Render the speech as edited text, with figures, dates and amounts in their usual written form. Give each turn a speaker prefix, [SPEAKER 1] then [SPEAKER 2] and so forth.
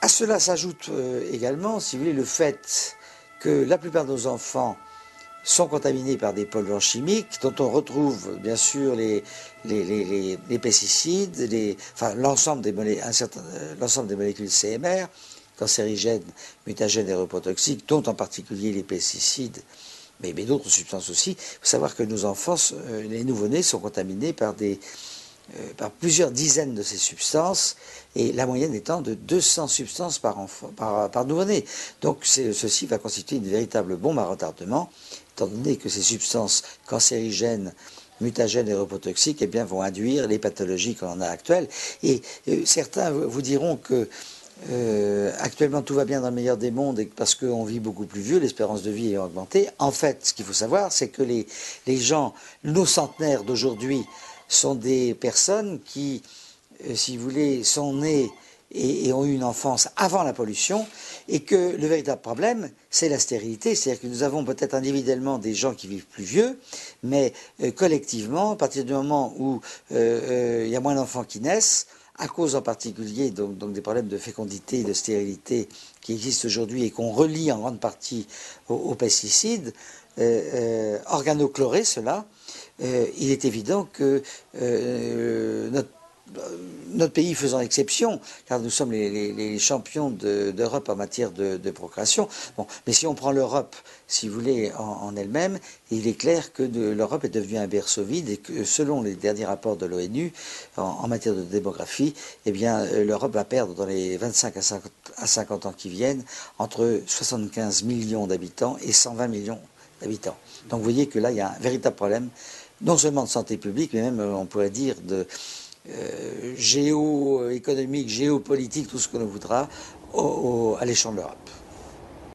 [SPEAKER 1] À cela s'ajoute également, si vous voulez, le fait que la plupart de nos enfants sont contaminés par des polluants chimiques, dont on retrouve bien sûr les pesticides, enfin, l'ensemble des molécules CMR, cancérigènes, mutagènes et reprotoxiques, dont en particulier les pesticides, mais d'autres substances aussi. Il faut savoir que nos enfants, les nouveau-nés, sont contaminés par plusieurs dizaines de ces substances, et la moyenne étant de 200 substances par nouveau-né. Donc ceci va constituer une véritable bombe à retardement, étant donné que ces substances cancérigènes, mutagènes et reprotoxiques, eh bien, vont induire les pathologies qu'on a actuelles. Et certains vous diront que actuellement tout va bien dans le meilleur des mondes, et parce qu'on vit beaucoup plus vieux, l'espérance de vie est augmentée. En fait, ce qu'il faut savoir, c'est que les gens, nos centenaires d'aujourd'hui, sont des personnes qui, si vous voulez, sont nées et ont eu une enfance avant la pollution, et que le véritable problème, c'est la stérilité. C'est-à-dire que nous avons peut-être individuellement des gens qui vivent plus vieux, mais collectivement, à partir du moment où il y a moins d'enfants qui naissent, à cause en particulier donc des problèmes de fécondité et de stérilité qui existent aujourd'hui et qu'on relie en grande partie aux pesticides, organochlorés, cela, il est évident que notre pays faisant exception, car nous sommes les champions d'Europe en matière de procréation. Bon, mais si on prend l'Europe, si vous voulez, en elle-même, il est clair que l'Europe est devenue un berceau vide, et que selon les derniers rapports de l'ONU en matière de démographie, eh bien, l'Europe va perdre dans les 25 à 50 ans qui viennent entre 75 millions d'habitants et 120 millions d'habitants. Donc vous voyez que là, il y a un véritable problème, non seulement de santé publique, mais même, on pourrait dire, de géoéconomique, géopolitique, tout ce qu'on voudra, à l'échelon de l'Europe.